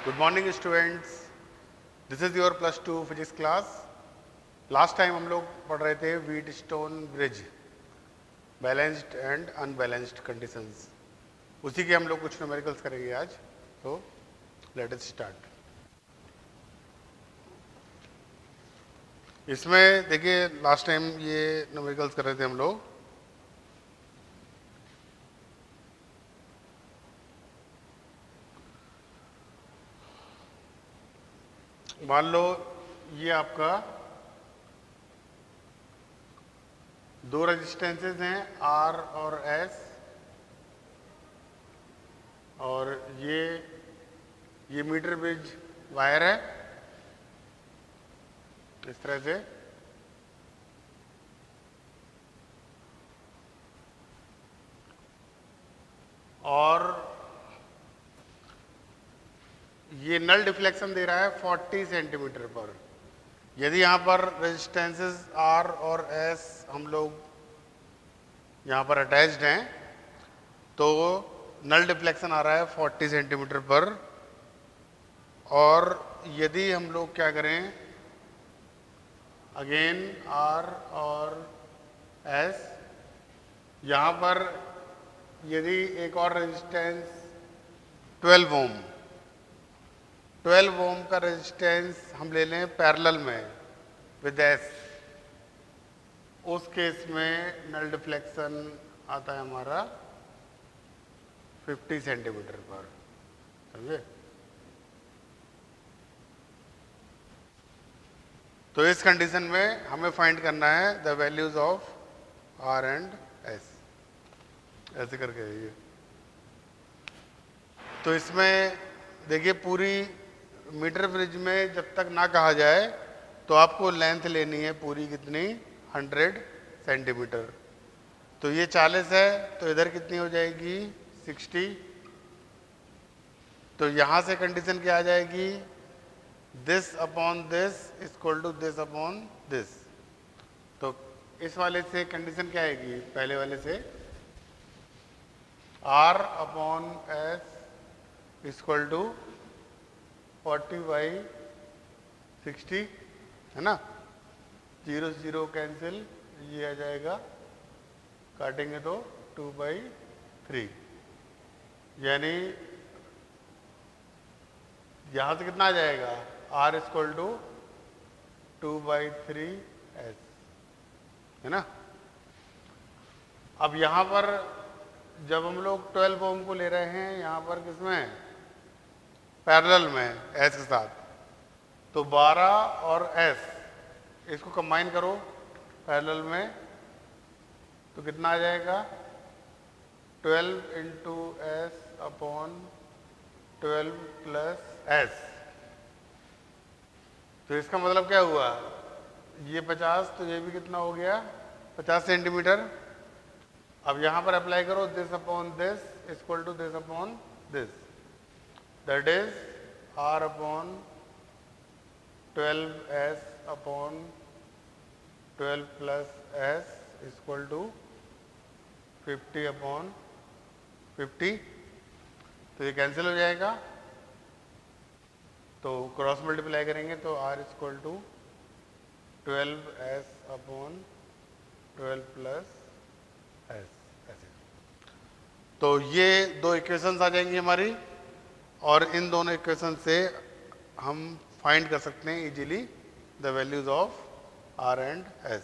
Good morning students, this is your +2 physics class. Last time हम लोग पढ़ रहे थे Wheatstone bridge, balanced and unbalanced conditions. उसी के हम लोग कुछ न्यूमेरिकल्स करेंगे आज। तो लेट अस स्टार्ट। इसमें देखिए लास्ट टाइम ये न्यूमेरिकल्स कर रहे थे हम लोग। मान लो ये आपका दो रेजिस्टेंसेस हैं R और S, और ये मीटर ब्रिज वायर है इस तरह से। और ये नल डिफ्लेक्शन दे रहा है 40 सेंटीमीटर पर। यदि यहाँ पर रेजिस्टेंसेस R और S हम लोग यहाँ पर अटैच्ड हैं तो नल डिफ्लेक्शन आ रहा है 40 सेंटीमीटर पर। और यदि हम लोग क्या करें, अगेन R और S, यहाँ पर यदि एक और रेजिस्टेंस 12 ओम का रेजिस्टेंस हम ले लें पैरेलल में विद S, उस केस में नल डिफ्लेक्शन आता है हमारा 50 सेंटीमीटर पर। समझे? तो इस कंडीशन में हमें फाइंड करना है the values of R and S। ऐसे करके ये तो इसमें देखिए पूरी मीटर ब्रिज में जब तक ना कहा जाए तो आपको लेंथ लेनी है पूरी, कितनी? 100 सेंटीमीटर। तो ये 40 है तो इधर कितनी हो जाएगी? 60। तो यहां से कंडीशन क्या आ जाएगी? This upon this equal to this upon this. तो इस वाले से कंडीशन क्या आएगी? पहले वाले से R upon S equal to 40/60, है ना? 0 से 0 कैंसिल, ये आ जाएगा, काटेंगे तो 2/3। यानी यहां से कितना आ जाएगा? R इक्वल टू 2/3S, है ना? अब यहां पर जब हम लोग 12 ओम को ले रहे हैं यहां पर किसमें? पैरेलल में S के साथ। तो 12 और S इसको कंबाइन करो पैरेलल में तो कितना आ जाएगा? 12 into S upon 12 plus S। तो इसका मतलब क्या हुआ? ये 50 तो ये भी कितना हो गया? 50 सेंटीमीटर। अब यहां पर अप्लाई करो this upon this equal to this upon this, that is R upon 12S upon 12 plus S equal to 50 upon 50। तो ये कैंसिल हो जाएगा, तो क्रॉस मल्टीप्लाई करेंगे तो R equal to 12S upon 12 plus S, ऐसे। तो ये दो इक्वेशंस आ जाएंगी हमारी, और इन दोनों इक्वेशन से हम फाइंड कर सकते हैं easily the values of R and S।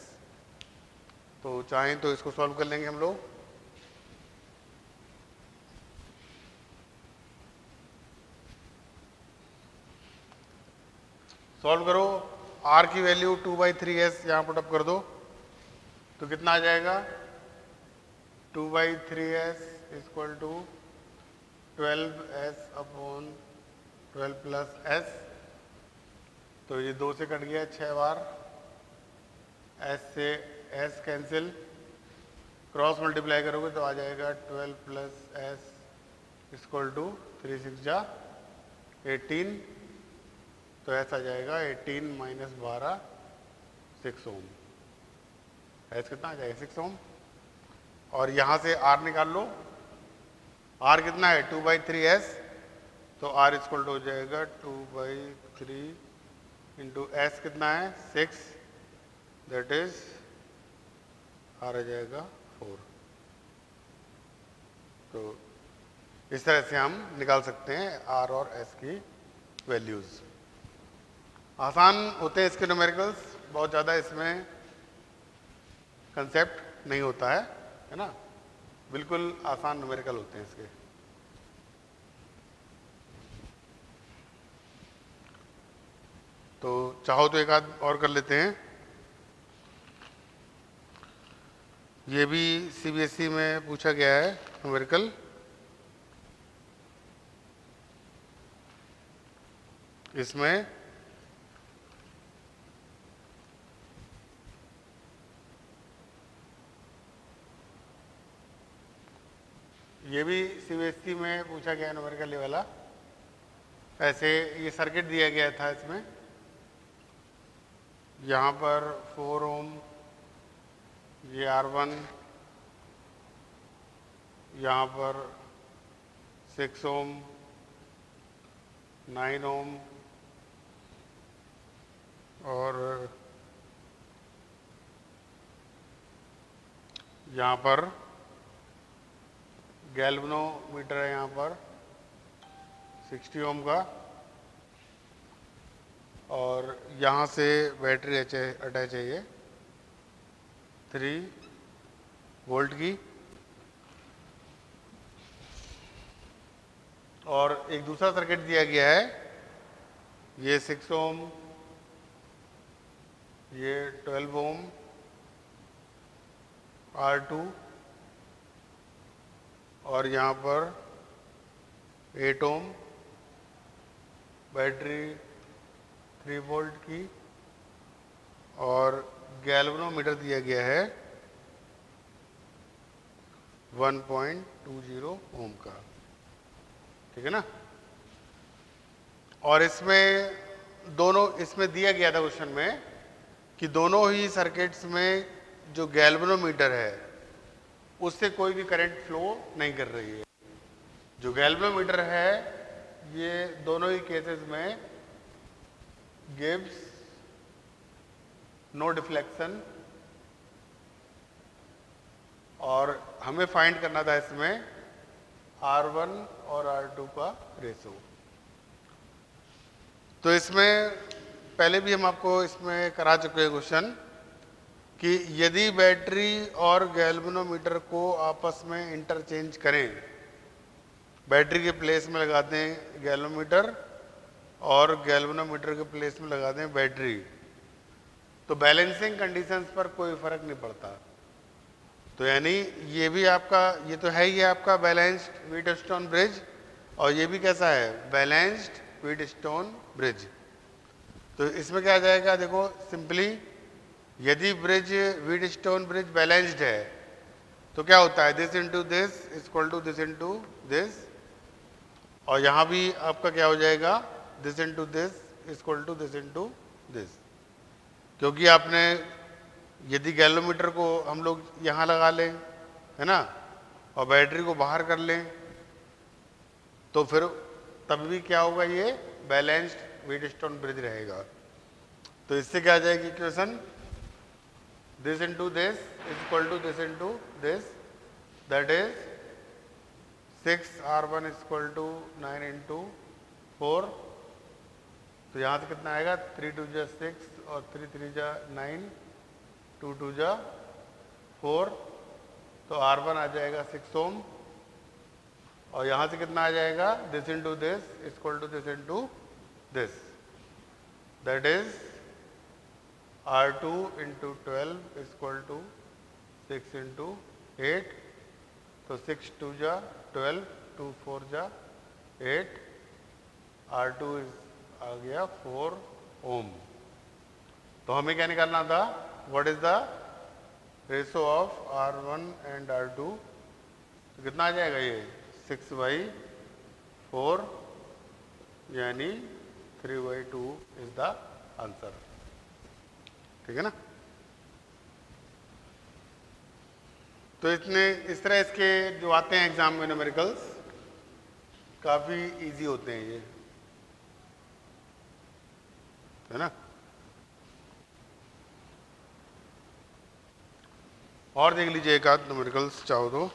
तो चाहें तो इसको सॉल्व कर लेंगे हम लोग। सॉल्व करो, R की वैल्यू 2/3S यहाँ पुट अप कर दो तो कितना आ जाएगा? 2/3S equal to 12S upon 12 plus S। तो ये 2 से कट गया 6 बार, S से S कैंसिल, क्रॉस मल्टीप्लाई करोगे तो आ जाएगा 12 प्लस S इक्वल टू 3 6 जा 18। तो S आ जाएगा 18 माइनस 12 6 ओम। S कितना आ जाएगा? 6 ओम। और यहां से R निकाल लो, R कितना है? 2/3S। तो R इक्वल टू हो जाएगा 2/3 इंटू एस कितना है 6, दैट इज R आ जाएगा 4। तो इस तरह से हम निकाल सकते हैं R और S की वैल्यूज। आसान होते हैं इसके न्यूमेरिकल्स, बहुत ज़्यादा इसमें कंसेप्ट नहीं होता है ना, बिल्कुल आसान न्यूमेरिकल होते हैं इसके। तो चाहो तो एक आध और कर लेते हैं। ये भी सीबीएसई में पूछा गया है न्यूमेरिकल। इसमें ये भी सीबीएसई में पूछा गया न्यूमेरिकल वाला। ऐसे ये सर्किट दिया गया था, इसमें यहाँ पर 4 ओम, ये R1, यहाँ पर 6 ओम, 9 ओम और यहाँ पर गैल्वेनोमीटर है, यहाँ पर 60 ओम का, और यहाँ से बैटरी अटैच है, ये 3 वोल्ट की। और एक दूसरा सर्किट दिया गया है, ये 6 ओम, ये 12 ओम, R2 और यहाँ पर 8 ओम, बैटरी 3 वोल्ट की, और गैल्वेनोमीटर दिया गया है 1.20 ओम का, ठीक है ना। और इसमें दोनों, इसमें दिया गया था क्वेश्चन में कि दोनों ही सर्किट्स में जो गैल्वेनोमीटर है उससे कोई भी करंट फ्लो नहीं कर रही है। जो गैल्वेनोमीटर है ये दोनों ही केसेस में गिव्स नो डिफ्लेक्शन, और हमें फाइंड करना था इसमें R1 और R2 का रेशो। तो इसमें पहले भी हम आपको इसमें करा चुके हैं क्वेश्चन कि यदि बैटरी और गैल्वेनोमीटर को आपस में इंटरचेंज करें, बैटरी के प्लेस में लगा दें गैल्वेनोमीटर और गैल्वेनोमीटर के प्लेस में लगा दें बैटरी, तो बैलेंसिंग कंडीशंस पर कोई फर्क नहीं पड़ता। तो यानी ये भी आपका, ये तो है ही आपका बैलेंस्ड व्हीटस्टोन ब्रिज, और ये भी कैसा है, बैलेंस्ड व्हीटस्टोन ब्रिज। तो इसमें क्या आ जाएगा, देखो सिंपली, यदि ब्रिज व्हीटस्टोन ब्रिज बैलेंस्ड है तो क्या होता है, this into this equal to this into this, और यहाँ भी आपका क्या हो जाएगा, this into this equal to this into this. क्योंकि आपने यदि गैल्वेनोमीटर को हम लोग यहाँ लगा लें, है ना, और बैटरी को बाहर कर लें, तो फिर तब भी क्या होगा, ये बैलेंस्ड व्हीटस्टोन ब्रिज रहेगा। तो इससे क्या आ जाएगी equation, this into this equal to this into this, that is 6R1 equal to 9 into 4। तो यहाँ से कितना आएगा, 3 2 जा 6 और 3 3 जा 9, 2 2 जा 4, तो R1 आ जाएगा 6 ओम, और यहाँ से कितना आ जाएगा, this into this equal to this into this, that is R2 into 12 equal to 6 into 8, तो 6 2 जा 12, 2 4 जा 8, R2 आ गया 4 ओम। तो हमें क्या निकालना था, what is the ratio of R1 and R2, तो कितना आ जाएगा ये 6/4, यानी 3/2 इज द आंसर, ठीक है ना। तो इतने इस तरह इसके जो आते हैं एग्जाम में न्यूमेरिकल्स, काफ़ी इजी होते हैं ये, है ना। और देख लीजिए एक आध न्यूमेरिकल्स चाहो तो।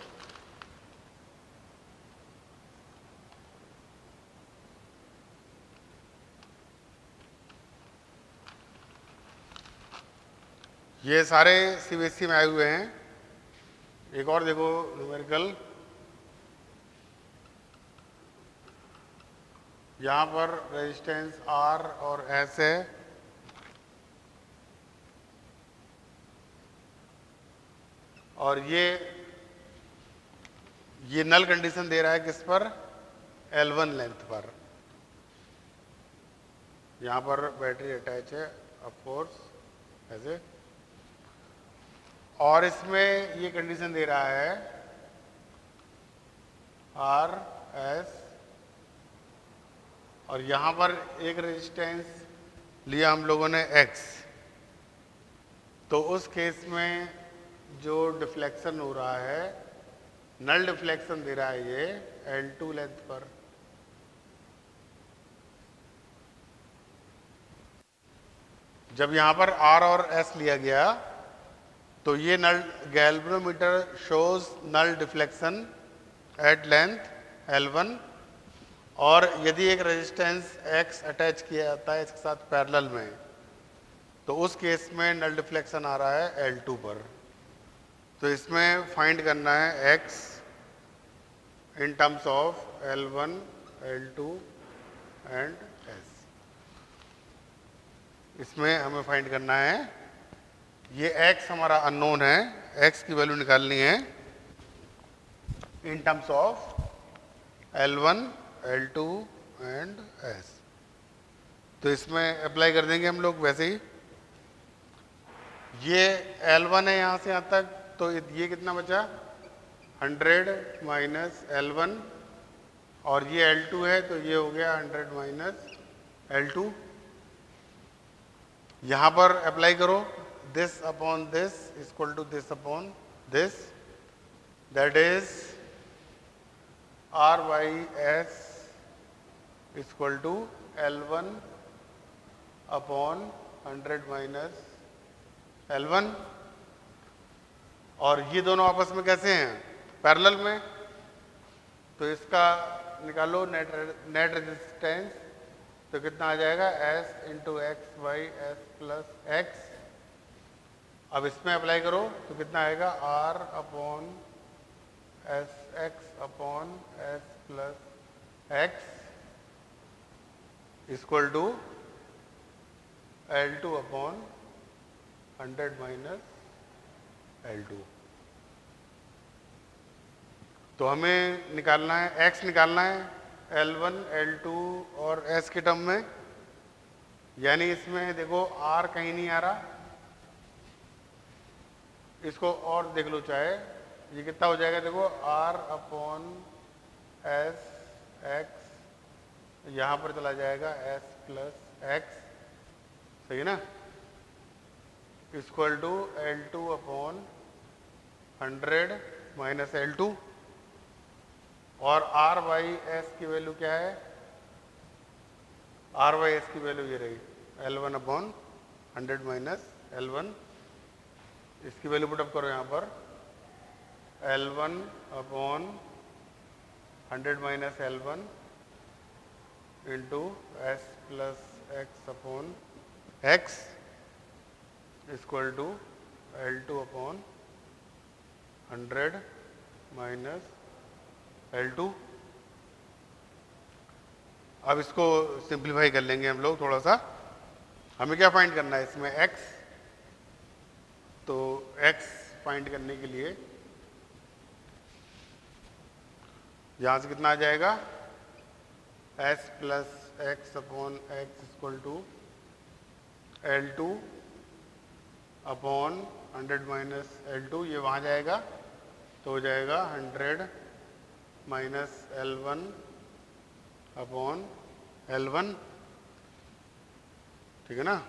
ये सारे सीबीएसई में आए हुए हैं। एक और देखो न्यूमेरिकल, यहाँ पर रेजिस्टेंस आर और एस है, और ये नल कंडीशन दे रहा है किस पर, L1 लेंथ पर। यहाँ पर बैटरी अटैच है ऑफ कोर्स ऐसे, और इसमें ये कंडीशन दे रहा है आर एस, और यहाँ पर एक रेजिस्टेंस लिया हम लोगों ने एक्स। तो उस केस में जो डिफ्लेक्शन हो रहा है, नल डिफ्लेक्शन दे रहा है ये L2 लेंथ पर। जब यहाँ पर R और S लिया गया तो ये null galvanometer shows null deflection at length L1, और यदि एक रेजिस्टेंस X अटैच किया जाता है इसके साथ पैरेलल में, तो उस केस में नल डिफ्लेक्शन आ रहा है L2 पर। तो इसमें फाइंड करना है X in terms of L1, L2 and S। इसमें हमें फाइंड करना है, ये x हमारा अननोन है, x की वैल्यू निकालनी है in terms of L1, L2 and S। तो इसमें अप्लाई कर देंगे हम लोग वैसे ही। ये L1 है यहाँ से यहाँ तक, तो ये कितना बचा, 100 माइनस L1, और ये L2 है तो ये हो गया 100 माइनस L2। यहाँ पर अप्लाई करो, this upon this is equal to this upon this, that is R by S is equal to L1 upon 100 minus L1, और ये दोनों आपस में कैसे हैं, पैरेलल में। तो इसका निकालो नेट रेजिस्टेंस, तो कितना आ जाएगा, S into x by s plus x. अब इसमें अप्लाई करो तो कितना आएगा, R upon s x upon s plus x equal to L2 upon 100 minus L2। तो हमें निकालना है, x निकालना है L1, L2 और S के टर्म में, यानी इसमें देखो R कहीं नहीं आ रहा, इसको और देख लो चाहे, ये कितना हो जाएगा, देखो R अपॉन एस एक्स, यहाँ पर चला जाएगा S प्लस एक्स, सही है ना, equal to L2 upon 100 minus L2, और R बाई एस की वैल्यू क्या है, R बाई एस की वैल्यू ये रही L1 अपॉन 100 माइनस L1। इसकी वैल्यू पुटअप करो यहाँ पर, L1 upon 100 minus L1 into s plus x upon x equal to L2 upon 100 minus L2। अब इसको सिंप्लीफाई कर लेंगे हम लोग थोड़ा सा। हमें क्या फाइंड करना है इसमें, x। तो x फाइंड करने के लिए यहां से कितना आ जाएगा, s plus x upon x equal to L2 upon 100 minus L2, ये वहां जाएगा तो हो जाएगा 100 माइनस L1 अपॉन L1, ठीक है ना।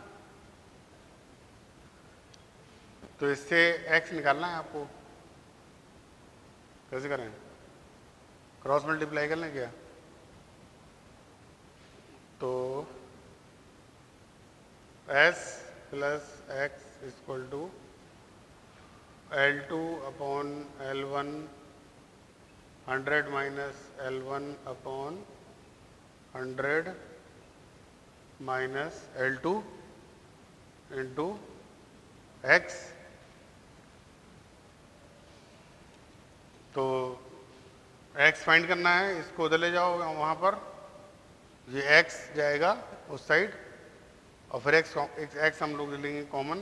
तो इससे x निकालना है आपको, कैसे करें, क्रॉस मल्टीप्लाई कर लें क्या, s plus x equal to L2 upon L1 100 minus L1 upon 100 minus L2 into x. तो x फाइंड करना है, इसको उधर ले जाओ वहाँ पर, ये x जाएगा उस साइड और फिर x हम लोग ले लेंगे कॉमन,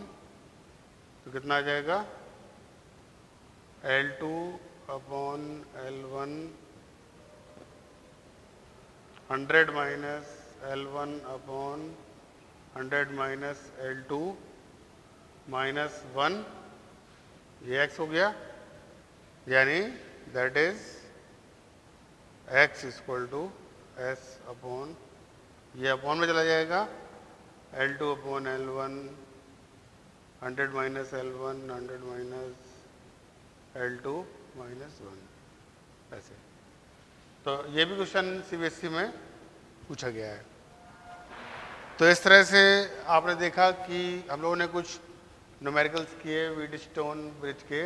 तो कितना आ जाएगा L2 upon L1 100 minus L1 upon 100 minus L2 minus 1, ये x हो गया, यानी that is x equal to s upon, ये अपॉन में चला जाएगा, L2 upon L1 100 minus L1 100 minus L2 minus 1, ऐसे। तो ये भी क्वेश्चन CBSE में पूछा गया है। तो इस तरह से आपने देखा कि हम लोगों ने कुछ न्यूमेरिकल्स किए, व्हीटस्टोन ब्रिज के,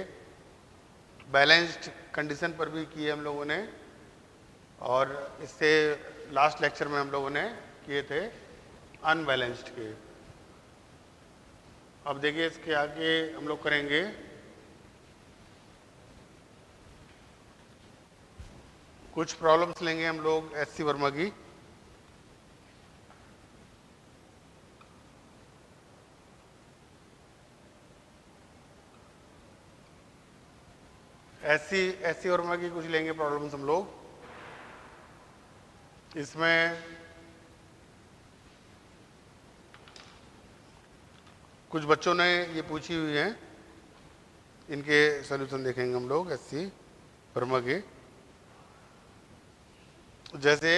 बैलेंस्ड कंडीशन पर भी किए हम लोगों ने, और इससे लास्ट लेक्चर में हम लोगों ने किए थे अनबैलेंस्ड के। अब देखिए इसके आगे हम लोग करेंगे कुछ प्रॉब्लम्स लेंगे हम लोग SC वर्मा की। SC वर्मा की कुछ लेंगे प्रॉब्लम्स हम लोग। इसमें कुछ बच्चों ने ये पूछी हुई हैं, इनके सॉल्यूशन देखेंगे हम लोग SC वर्मा के। जैसे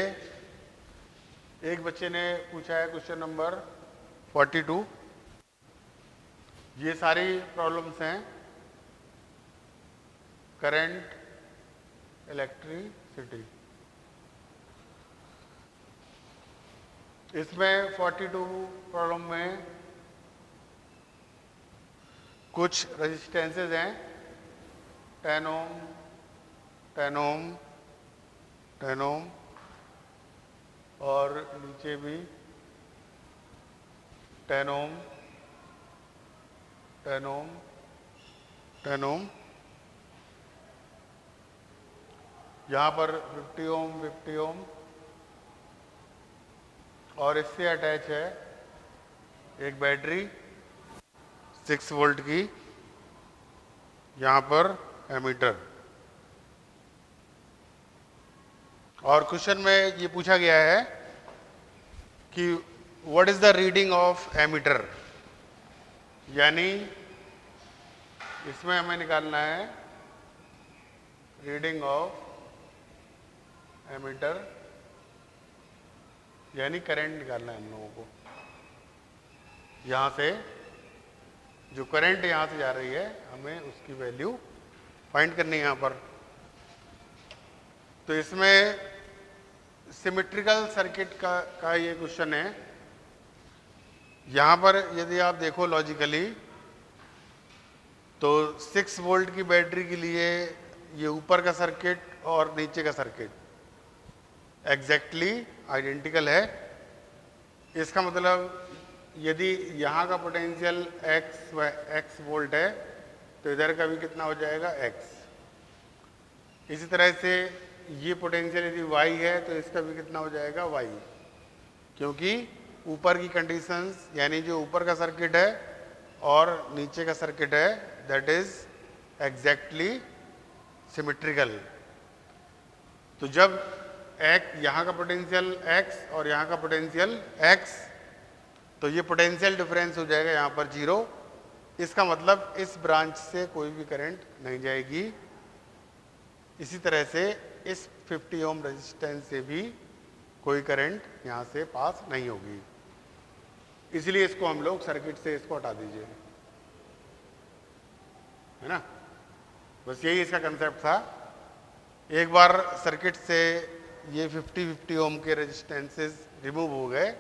एक बच्चे ने पूछा है क्वेश्चन नंबर 42, ये सारी प्रॉब्लम्स हैं करंट, इलेक्ट्रिसिटी। इसमें 42 प्रॉब्लम में कुछ रेजिस्टेंसेस हैं, 10 ओम 10 ओम 10 ओम, और नीचे भी 10 ओम 10 ओम 10 ओम, यहाँ पर 50 ओम 50 ओम, और इससे अटैच है एक बैटरी 6 वोल्ट की, यहाँ पर एमीटर। और क्वेश्चन में ये पूछा गया है कि what is the reading of ammeter, यानी इसमें हमें निकालना है रीडिंग ऑफ एमीटर, यानी करंट निकालना है हम लोगों को। यहाँ से जो करंट यहाँ से जा रही है हमें उसकी वैल्यू फाइंड करनी है यहाँ पर। तो इसमें सिमेट्रिकल सर्किट का ये क्वेश्चन है। यहाँ पर यदि आप देखो लॉजिकली, तो 6 वोल्ट की बैटरी के लिए ये ऊपर का सर्किट और नीचे का सर्किट एग्जैक्टली आइडेंटिकल है। इसका मतलब यदि यहाँ का पोटेंशियल x वोल्ट है, तो इधर का भी कितना हो जाएगा x। इसी तरह से ये पोटेंशियल यदि y है, तो इसका भी कितना हो जाएगा y, क्योंकि ऊपर की कंडीशंस, यानी जो ऊपर का सर्किट है और नीचे का सर्किट है, दैट इज एग्जैक्टली सिमेट्रिकल। तो जब यहाँ का पोटेंशियल x और यहाँ का पोटेंशियल x, तो ये पोटेंशियल डिफरेंस हो जाएगा यहाँ पर 0। इसका मतलब इस ब्रांच से कोई भी करंट नहीं जाएगी। इसी तरह से इस 50 ओम रेजिस्टेंस से भी कोई करंट यहाँ से पास नहीं होगी। इसलिए इसको हम लोग सर्किट से इसको हटा दीजिए, है ना। बस यही इसका कंसेप्ट था। एक बार सर्किट से ये 50 ओम के रेजिस्टेंसेस रिमूव हो गए,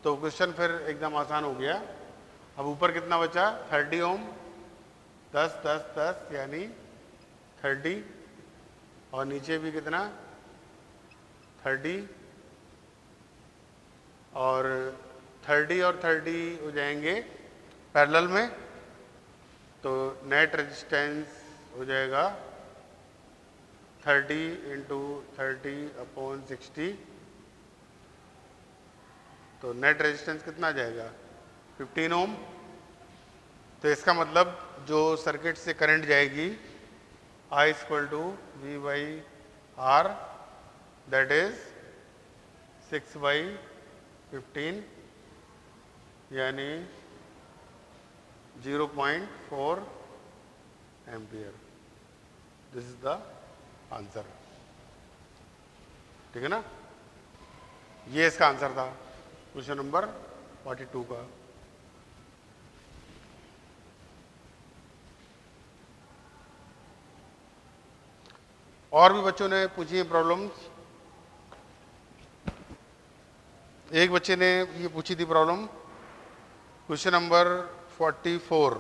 तो क्वेश्चन फिर एकदम आसान हो गया। अब ऊपर कितना बचा? 30 ओम, 10 10 10 यानी 30, और नीचे भी कितना? 30, और 30 और 30 हो जाएंगे पैरेलल में, तो नेट रेजिस्टेंस हो जाएगा 30 इंटू 30/60। तो नेट रेजिस्टेंस कितना आ जाएगा? 15 ओम। तो इसका मतलब जो सर्किट से करंट जाएगी I = V/R, दैट इज 6/15 यानी 0.4 ampere. This is the answer. ठीक है ना? ये इसका आंसर था क्वेश्चन नंबर 42 का। और भी बच्चों ने पूछी है प्रॉब्लम्स। एक बच्चे ने ये पूछी थी problem, question number 44।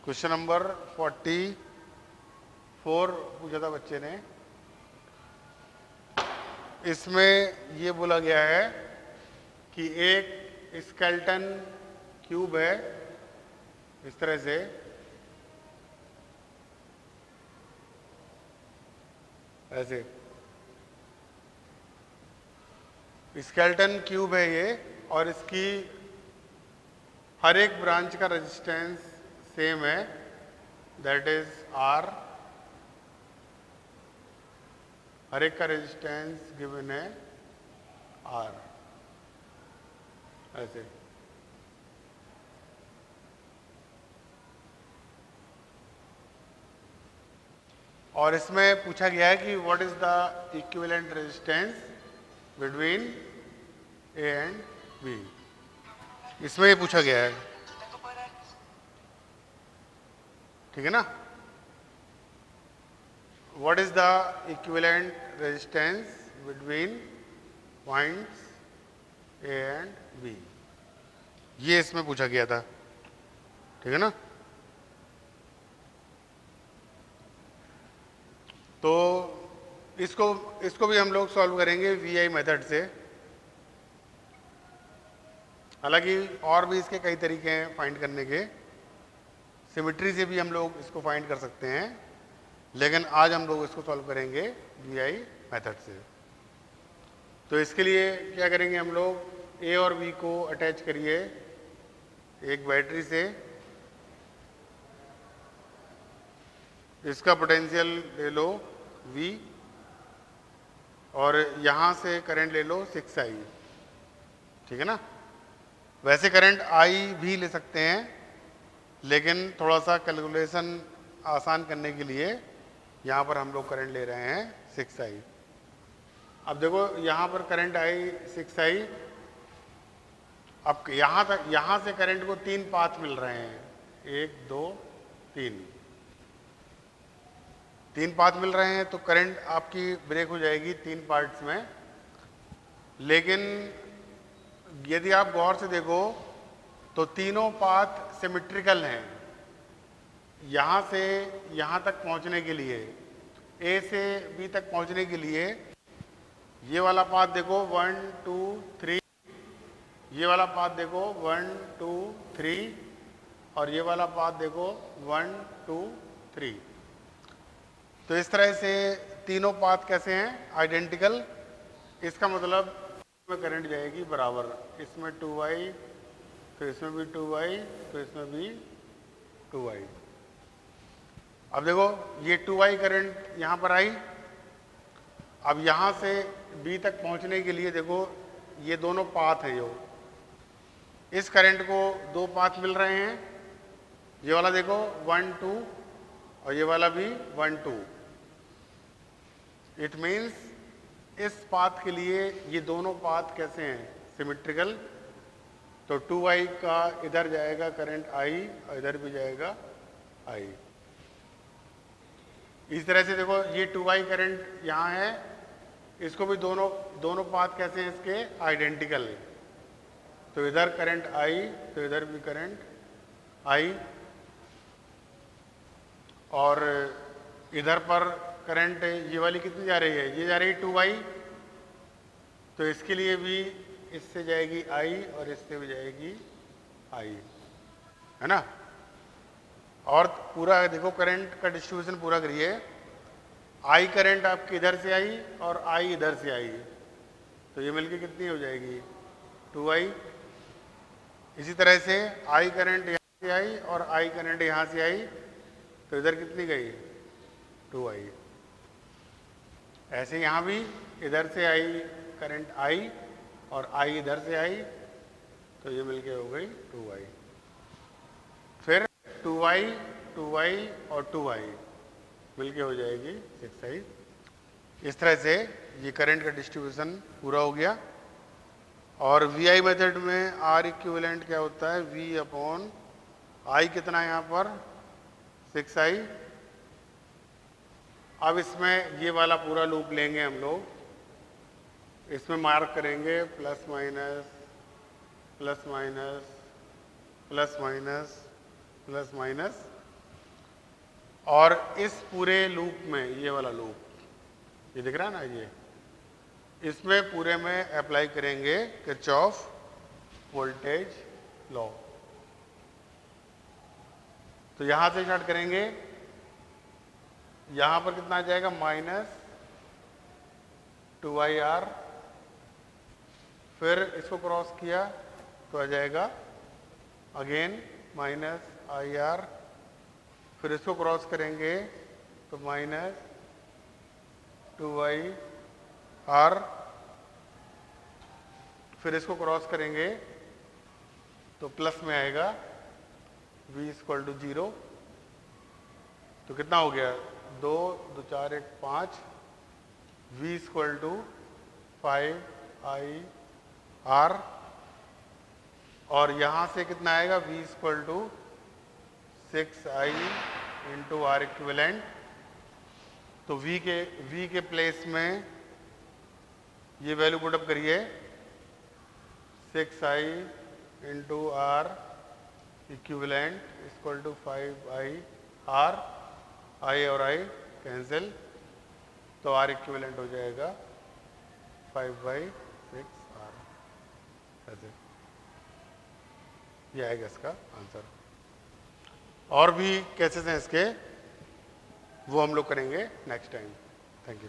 Question number 44 पूछा था बच्चे ने। इसमें ये बोला गया है कि एक स्केलेटन क्यूब है इस तरह से, ऐसे स्केलेटन क्यूब है ये, और इसकी हर एक ब्रांच का रेजिस्टेंस सेम है, दैट इज R। हर एक का रेजिस्टेंस गिवन है R, ऐसे। और इसमें पूछा गया है कि what is the equivalent resistance between A and B। इसमें ये पूछा गया है। ठीक है ना? What is the equivalent resistance between points A and B, ये इसमें पूछा गया था। ठीक है ना? तो इसको भी हम लोग सॉल्व करेंगे VI मेथड से। हालांकि और भी इसके कई तरीके हैं फाइंड करने के, सिमेट्री से भी हम लोग इसको फाइंड कर सकते हैं, लेकिन आज हम लोग इसको सॉल्व करेंगे VI मेथड से। तो इसके लिए क्या करेंगे हम लोग? A और B को अटैच करिए एक बैटरी से। इसका पोटेंशियल ले लो V, और यहां से करंट ले लो 6I। ठीक है ना? वैसे करंट I भी ले सकते हैं, लेकिन थोड़ा सा कैलकुलेशन आसान करने के लिए यहां पर हम लोग करंट ले रहे हैं 6I। अब देखो यहां पर करंट आई 6I। अब यहां से करंट को 3 पाथ मिल रहे हैं, 1 2 3 पाथ मिल रहे हैं, तो करंट आपकी ब्रेक हो जाएगी 3 पार्ट्स में। लेकिन यदि आप गौर से देखो तो तीनों पाथ सिमेट्रिकल हैं। यहां से यहां तक पहुंचने के लिए, A से B तक पहुंचने के लिए ये वाला पाथ देखो 1 2 3, ये वाला पाथ देखो 1 2 3, और ये वाला पाथ देखो 1 2 3। तो इस तरह से तीनों पाथ कैसे हैं? आइडेंटिकल। इसका मतलब इसमें करंट जाएगी बराबर, इसमें 2I, तो इसमें भी 2I, तो इसमें भी 2I। अब देखो ये 2I करंट यहां पर आई। अब यहां से B तक पहुंचने के लिए देखो ये दोनों पाथ हैं, जो इस करंट को 2 पाथ मिल रहे हैं। ये वाला देखो 1 2, और ये वाला भी 1 2। इट मीन्स इस पाथ के लिए ये दोनों पाथ कैसे हैं? सिमेट्रिकल। तो 2I का इधर जाएगा करंट I, और इधर भी जाएगा I। इस तरह से देखो ये 2I करंट यहाँ है, इसको भी दोनों पाथ कैसे हैं इसके, आइडेंटिकल है। तो इधर करंट आई तो इधर भी करंट आई, और इधर पर करंट ये वाली कितनी जा रही है, ये जा रही है 2i, तो इसके लिए भी इससे जाएगी i और इससे भी जाएगी i, है ना। और पूरा देखो करंट का डिस्ट्रीब्यूशन पूरा करिए, I करंट आपकी इधर से आई और I इधर से आई, तो ये मिलके कितनी हो जाएगी 2i। इसी तरह से I करंट यहाँ से आई और I करंट यहाँ से आई, तो इधर कितनी गई 2i। ऐसे यहाँ भी इधर से आई करंट I और I इधर से आई, तो ये मिलके हो गई 2i। फिर 2i 2i और 2i मिलके हो जाएगी 6i। इस तरह से ये करंट का डिस्ट्रीब्यूशन पूरा हो गया। और VI मेथड में R इक्विवेलेंट क्या होता है, V अपॉन I कितना है यहाँ पर 6i। अब इसमें ये वाला पूरा लूप लेंगे हम लोग, इसमें मार्क करेंगे plus minus plus minus plus minus plus minus, और इस पूरे लूप में ये वाला लूप ये दिख रहा है ना, ये इसमें पूरे में अप्लाई करेंगे किरचॉफ वोल्टेज लॉ। तो यहां से स्टार्ट करेंगे, यहां पर कितना आ जाएगा माइनस 2IR, फिर इसको क्रॉस किया तो आ जाएगा अगेन माइनस IR, फिर इसको क्रॉस करेंगे तो माइनस 2IR, फिर इसको क्रॉस करेंगे तो प्लस में आएगा V इक्वल टू 0। तो कितना हो गया 2 2 4 1 5, V इक्वल टू 5IR, और यहां से कितना आएगा V equal to 6i into R equivalent. तो V के प्लेस में ये वैल्यू पुटअप करिए, 6i into R equivalent equal to 5IR, I और I कैंसिल, तो R इक्विवेलेंट हो जाएगा 5/6R। ऐसे ये आएगा इसका आंसर। और भी केसेस हैं इसके, वो हम लोग करेंगे नेक्स्ट टाइम। Thank you.